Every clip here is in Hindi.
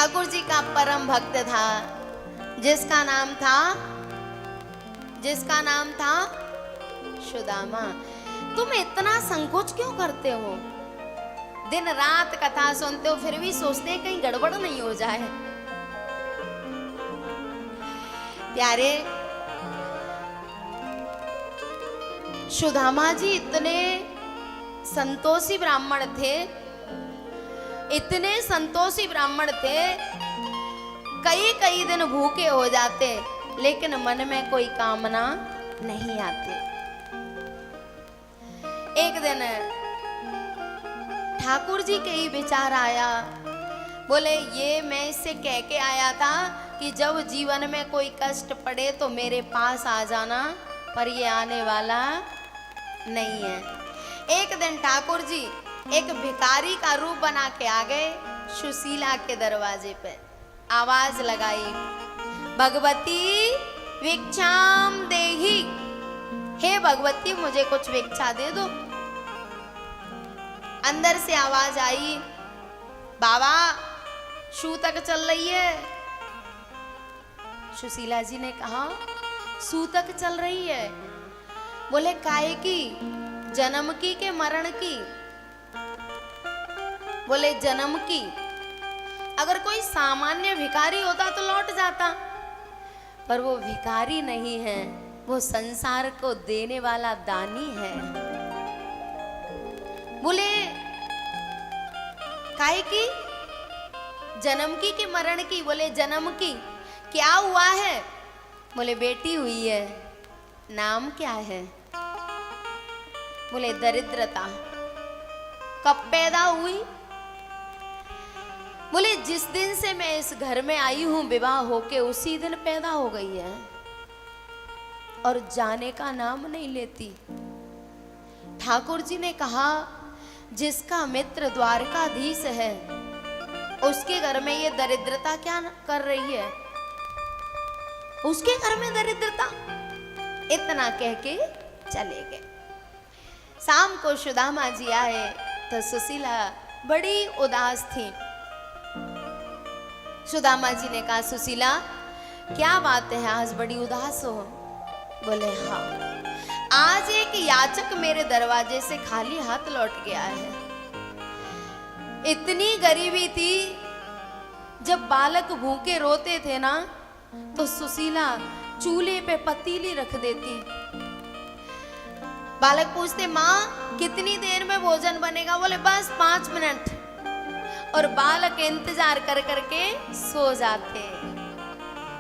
ठाकुर जी का परम भक्त था, जिसका नाम था सुदामा। तुम इतना संकोच क्यों करते हो? दिन रात कथा सुनते हो, फिर भी सोचते हैं कहीं गड़बड़ नहीं हो जाए। प्यारे, सुदामा जी इतने संतोषी ब्राह्मण थे, इतने संतोषी ब्राह्मण थे, कई कई दिन भूखे हो जाते, लेकिन मन में कोई कामना नहीं आती। एक दिन ठाकुर जी के ही विचार आया, बोले ये मैं इससे कह के आया था कि जब जीवन में कोई कष्ट पड़े तो मेरे पास आ जाना, पर ये आने वाला नहीं है। एक दिन ठाकुर जी एक भिखारी का रूप बना के आ गए सुशीला के दरवाजे पे, आवाज लगाई, भगवती भिक्षाम देहि, हे भगवती मुझे कुछ भिक्षा दे दो। अंदर से आवाज आई, बाबा सूतक चल रही है। सुशीला जी ने कहा सूतक चल रही है? बोले काहे की, जन्म की के मरण की? बोले जन्म की। अगर कोई सामान्य भिखारी होता तो लौट जाता, पर वो भिखारी नहीं है, वो संसार को देने वाला दानी है। बोले काहे की, जन्म की कि मरण की? बोले जन्म की। क्या हुआ है? बोले बेटी हुई है। नाम क्या है? बोले दरिद्रता। कब पैदा हुई? बोले जिस दिन से मैं इस घर में आई हूं विवाह होके, उसी दिन पैदा हो गई है, और जाने का नाम नहीं लेती। ठाकुर जी ने कहा जिसका मित्र द्वारकाधीश है, उसके घर में ये दरिद्रता क्या कर रही है? उसके घर में दरिद्रता? इतना कह के चले गए। शाम को सुदामा जी आए तो सुशीला बड़ी उदास थी। सुदामा जी ने कहा सुशीला क्या बात है, आज बड़ी उदास हो? बोले हाँ, आज एक याचक मेरे दरवाजे से खाली हाथ लौट गया है। इतनी गरीबी थी, जब बालक भूखे रोते थे ना, तो सुशीला चूल्हे पे पतीली रख देती। बालक पूछते माँ कितनी देर में भोजन बनेगा? बोले बस 5 मिनट। और बालक इंतजार कर करके सो जाते।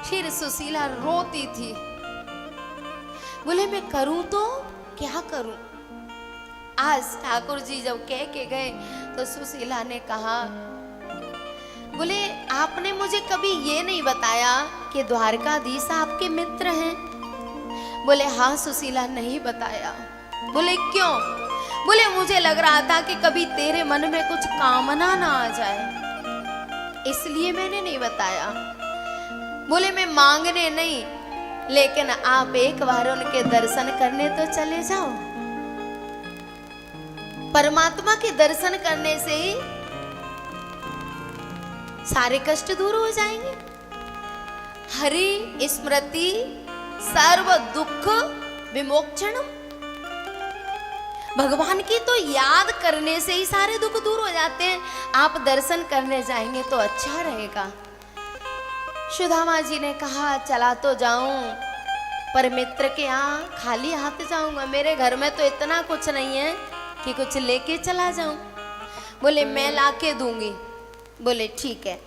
फिर सुशीला रोती थी, बोले मैं करूं तो क्या करूं? आज ठाकुर जी जब कह के गए तो सुशीला ने कहा, बोले आपने मुझे कभी ये नहीं बताया कि द्वारकाधीश आपके मित्र हैं? बोले हाँ सुशीला, नहीं बताया। बोले क्यों? बोले मुझे लग रहा था कि कभी तेरे मन में कुछ कामना ना आ जाए, इसलिए मैंने नहीं बताया। बोले मैं मांगने नहीं, लेकिन आप एक बार उनके दर्शन करने तो चले जाओ। परमात्मा के दर्शन करने से ही सारे कष्ट दूर हो जाएंगे। हरि स्मृति सर्व दुख विमोक्षणम, भगवान की तो याद करने से ही सारे दुख दूर हो जाते हैं। आप दर्शन करने जाएंगे तो अच्छा रहेगा। सुदामा जी ने कहा चला तो जाऊं, पर मित्र के यहाँ खाली हाथ जाऊंगा? मेरे घर में तो इतना कुछ नहीं है कि कुछ लेके चला जाऊं। बोले मैं लाके दूंगी। बोले ठीक है।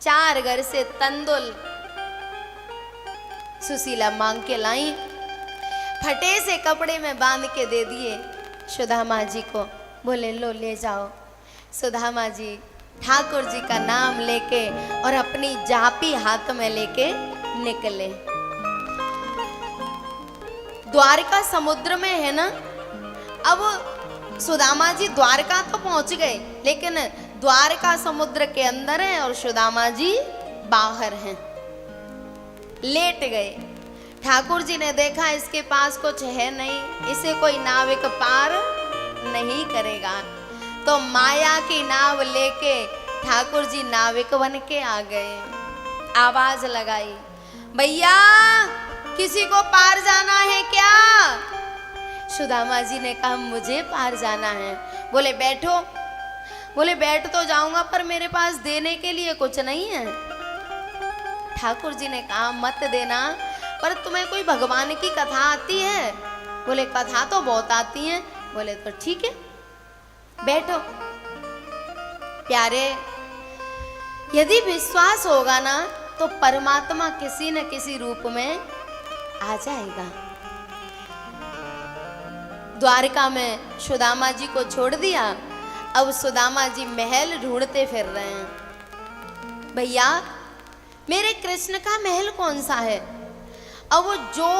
4 घर से तंदुल सुशीला मांग के लाई, फटे से कपड़े में बांध के दे दिए सुदामा जी को। बोले लो ले जाओ। सुदामा जी ठाकुर जी का नाम लेके और अपनी जापी हाथ में लेके निकले। द्वारका समुद्र में है ना। अब सुदामा जी द्वारका तो पहुंच गए, लेकिन द्वारका समुद्र के अंदर है और सुदामा जी बाहर हैं, लेट गए। ठाकुर जी ने देखा इसके पास कुछ है नहीं, इसे कोई नाविक पार नहीं करेगा, तो माया की नाव लेके ठाकुर जी नाविक बन के आ गए, आवाज लगाई, भैया किसी को पार जाना है क्या? सुदामा जी ने कहा मुझे पार जाना है। बोले बैठो। बोले बैठ तो जाऊंगा पर मेरे पास देने के लिए कुछ नहीं है। ठाकुर जी ने कहा मत देना, पर तुम्हें कोई भगवान की कथा आती है? बोले कथा तो बहुत आती है। बोले तो ठीक है बैठो। प्यारे, यदि विश्वास होगा ना तो परमात्मा किसी न किसी रूप में आ जाएगा। द्वारका में सुदामा जी को छोड़ दिया। अब सुदामा जी महल ढूंढते फिर रहे हैं। भैया मेरे कृष्ण का महल कौन सा है? अब वो जो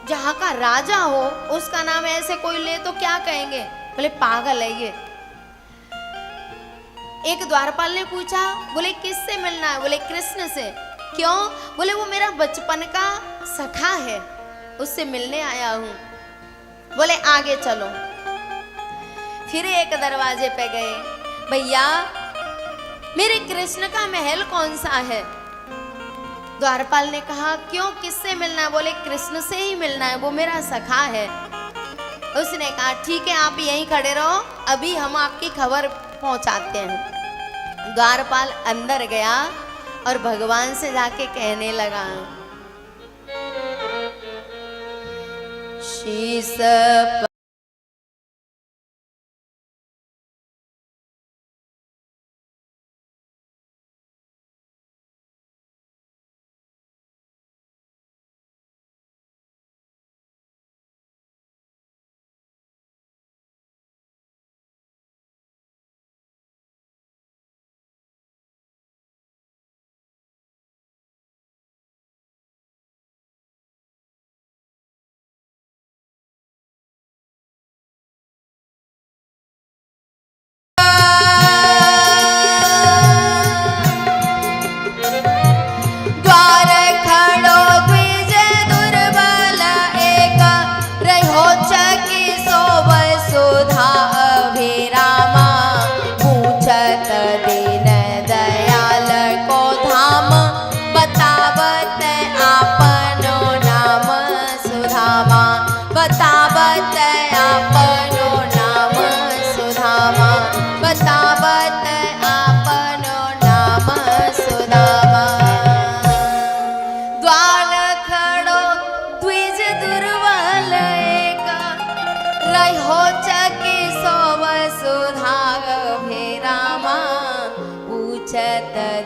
जहां का राजा हो उसका नाम ऐसे कोई ले तो क्या कहेंगे? बोले पागल है ये। एक द्वारपाल ने पूछा, बोले किससे मिलना है? बोले कृष्ण से। क्यों? बोले वो मेरा बचपन का सखा है, उससे मिलने आया हूं। बोले आगे चलो। फिर एक दरवाजे पे गए, भैया मेरे कृष्ण का महल कौन सा है? द्वारपाल ने कहा क्यों, किससे मिलना है? बोले कृष्ण से ही मिलना है, वो मेरा सखा है। उसने कहा ठीक है आप यहीं खड़े रहो, अभी हम आपकी खबर पहुंचाते हैं। द्वारपाल अंदर गया और भगवान से जाके कहने लगा, शीश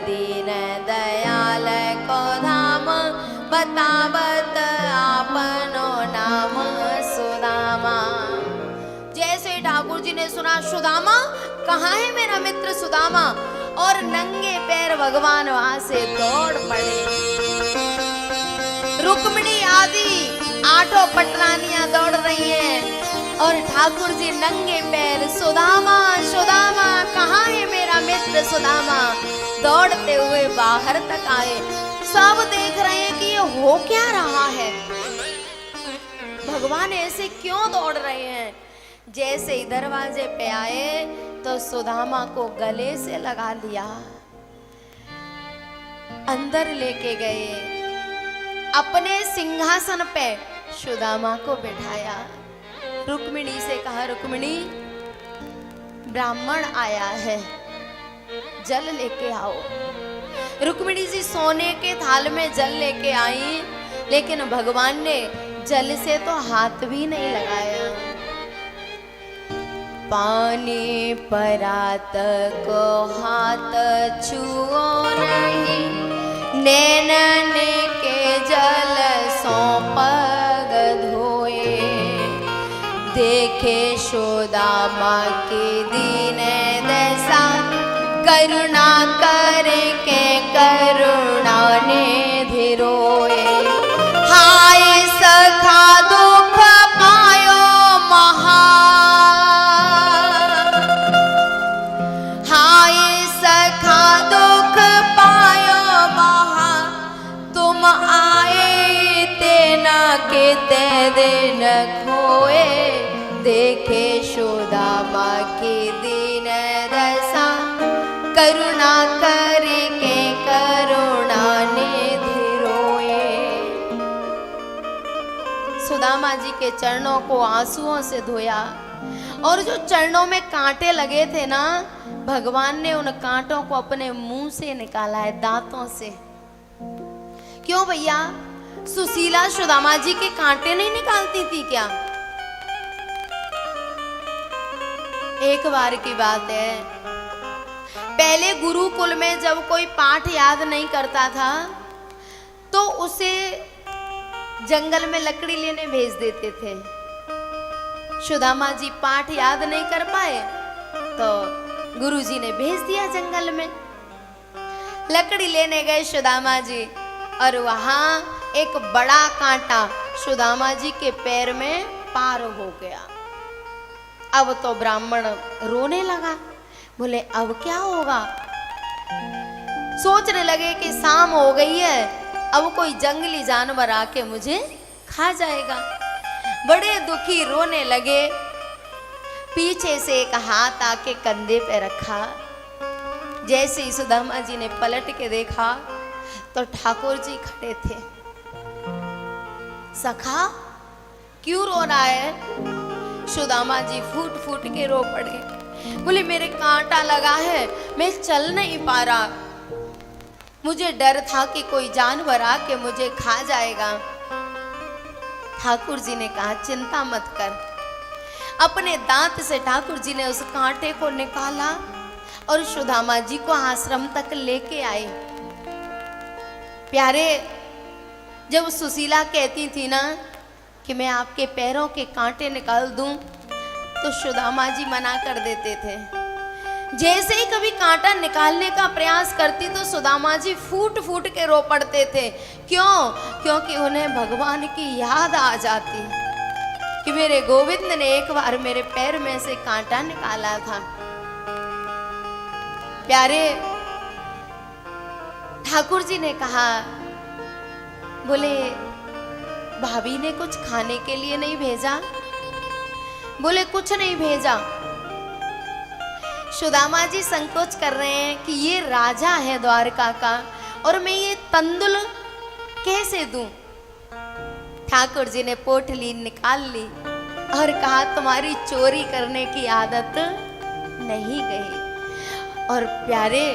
दीन दयाल को धाम, बतावत आपनो नाम सुदामा। जैसे ठाकुर जी ने सुना सुदामा कहाँ है मेरा मित्र सुदामा, और नंगे पैर भगवान वहां से दौड़ पड़े। रुक्मिणी आदि 8 पटरानियां दौड़ रही हैं और ठाकुर जी नंगे पैर सुदामा सुदामा कहाँ है मेरा मित्र सुदामा, दौड़ते हुए बाहर तक आए। सब देख रहे हैं कि ये हो क्या रहा है, भगवान ऐसे क्यों दौड़ रहे हैं। जैसे ही दरवाजे पे आए तो सुदामा को गले से लगा लिया, अंदर लेके गए, अपने सिंहासन पे सुदामा को बिठाया। रुक्मिणी से कहा रुक्मिणी ब्राह्मण आया है, जल लेके आओ। रुक्मिणी जी सोने के थाल में जल लेके आई, लेकिन भगवान ने जल से तो हाथ भी नहीं लगाया। पानी परात को हाथ छुओ नहीं, नैनन के जल सो पग धोए। देखे सुदामा के दीन दशा, करुणा करके करुणा निधि रोए। हाय सखा दुख पायो महा, हाय सखा दुख पायो महा, तुम आए तेना के ते दिन खोए। देखे सुदामा की दीन दशा, करुणा सुदामा जी के चरणों को आंसुओं से धोया, और जो चरणों में कांटे लगे थे ना, भगवान ने उन कांटों को अपने मुंह से निकाला है, दांतों से। क्यों भैया, सुशीला सुदामा जी के कांटे नहीं निकालती थी क्या? एक बार की बात है, पहले गुरुकुल में जब कोई पाठ याद नहीं करता था तो उसे जंगल में लकड़ी लेने भेज देते थे। सुदामा जी पाठ याद नहीं कर पाए तो गुरुजी ने भेज दिया जंगल में। लकड़ी लेने गए सुदामा जी, और वहां एक बड़ा कांटा सुदामा जी के पैर में पार हो गया। अब तो ब्राह्मण रोने लगा, बोले अब क्या होगा? सोचने लगे कि शाम हो गई है, अब कोई जंगली जानवर आके मुझे खा जाएगा। बड़े दुखी रोने लगे। पीछे से एक हाथ आके कंधे पे रखा। जैसे ही सुदामा जी ने पलट के देखा तो ठाकुर जी खड़े थे। सखा, क्यों रो रहा है? सुदामा जी फूट फूट के रो पड़े। बोले मेरे कांटा लगा है, मैं चल नहीं पा रहा, मुझे डर था कि कोई जानवर आके मुझे खा जाएगा। ठाकुर जी ने कहा चिंता मत कर। अपने दांत से ठाकुर जी ने उस कांटे को निकाला और सुदामा जी को आश्रम तक लेके आए। प्यारे, जब सुशीला कहती थी ना कि मैं आपके पैरों के कांटे निकाल दूं, तो सुदामा जी मना कर देते थे। जैसे ही कभी कांटा निकालने का प्रयास करती तो सुदामा जी फूट फूट के रो पड़ते थे। क्यों? क्योंकि उन्हें भगवान की याद आ जाती कि मेरे गोविंद ने एक बार मेरे पैर में से कांटा निकाला था। प्यारे, ठाकुर जी ने कहा, बोले भाभी ने कुछ खाने के लिए नहीं भेजा? बोले कुछ नहीं भेजा। सुदामा जी संकोच कर रहे हैं कि ये राजा है द्वारका का और मैं ये तंदुल कैसे दूं? ठाकुर जी ने पोटली निकाल ली और कहा तुम्हारी चोरी करने की आदत नहीं गई। और प्यारे,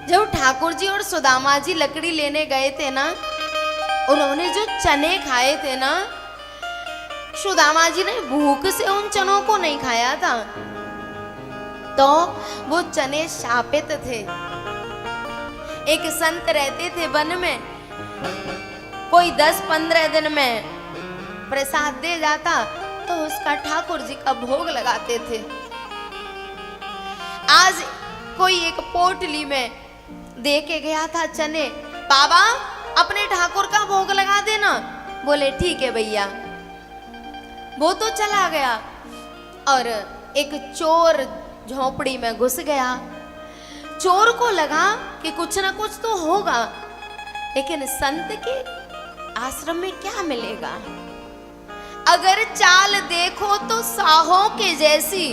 जब ठाकुर जी और सुदामा जी लकड़ी लेने गए थे ना, उन्होंने जो चने खाए थे ना, सुदामा जी ने भूख से उन चनों को नहीं खाया था, तो वो चने शापित थे। एक संत रहते थे वन में, कोई 10-15 दिन में प्रसाद दे जाता तो उसका ठाकुर जी का भोग लगाते थे। आज कोई एक पोटली में दे के गया था चने, बाबा अपने ठाकुर का भोग लगा देना। बोले ठीक है भैया। वो तो चला गया और एक चोर झोपड़ी में घुस गया। चोर को लगा कि कुछ ना कुछ तो होगा, लेकिन संत के आश्रम में क्या मिलेगा? अगर चाल देखो तो साहों के जैसी,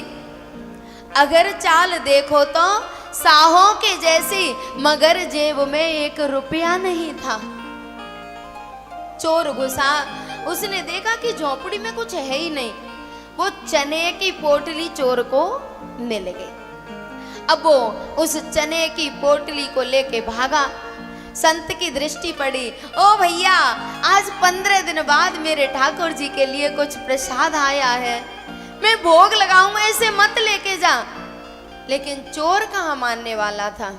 अगर चाल देखो तो साहों के जैसी, मगर जेब में 1 रुपया नहीं था। चोर घुसा, उसने देखा कि झोपड़ी में कुछ है ही नहीं। वो चने की पोटली चोर को मिल गई। अब वो उस चने की पोटली को लेके भागा। संत की दृष्टि पड़ी, ओ भैया आज 15 दिन बाद मेरे ठाकुर जी के लिए कुछ प्रसाद आया है, मैं भोग लगाऊंगा, ऐसे मत लेके जा। लेकिन चोर कहाँ मानने वाला था।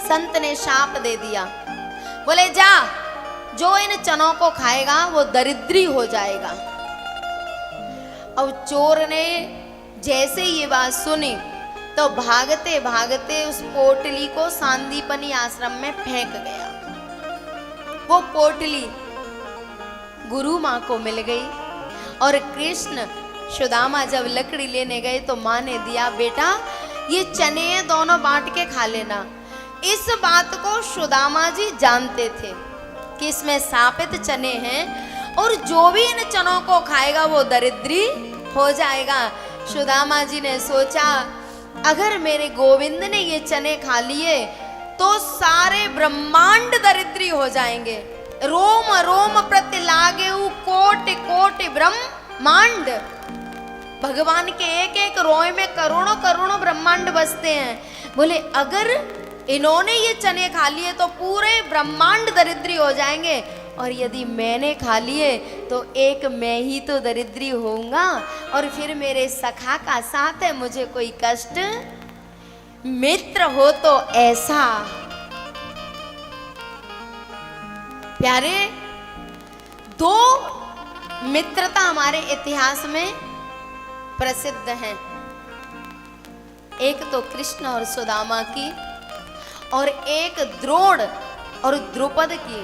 संत ने शाप दे दिया, बोले जा, जो इन चनों को खाएगा वो दरिद्री हो जाएगा। अब चोर ने जैसे ये बात सुनी तो भागते भागते उस पोटली को सांदीपनी आश्रम में फेंक गया। वो पोटली गुरु माँ को मिल गई और कृष्ण सुदामा जब लकड़ी लेने गए तो माँ ने दिया, बेटा ये चने दोनों बांट के खा लेना। इस बात को सुदामा जी जानते थे कि इसमें शापित चने हैं और जो भी इन चनों को खाएगा वो दरिद्री हो जाएगा। सुदामा जी ने सोचा, अगर मेरे गोविंद ने ये चने खा लिए तो सारे ब्रह्मांड दरिद्री हो जाएंगे। रोम रोम प्रति लागे कोटि कोटि ब्रह्मांड। भगवान के एक एक रोए में करोड़ों करोड़ों ब्रह्मांड बसते हैं। बोले अगर इन्होंने ये चने खा लिए तो पूरे ब्रह्मांड दरिद्री हो जाएंगे, और यदि मैंने खा लिए तो एक मैं ही तो दरिद्री होऊंगा, और फिर मेरे सखा का साथ है, मुझे कोई कष्ट। मित्र हो तो ऐसा। प्यारे, दो मित्रता हमारे इतिहास में प्रसिद्ध हैं। एक तो कृष्ण और सुदामा की, और एक द्रोण और द्रुपद की।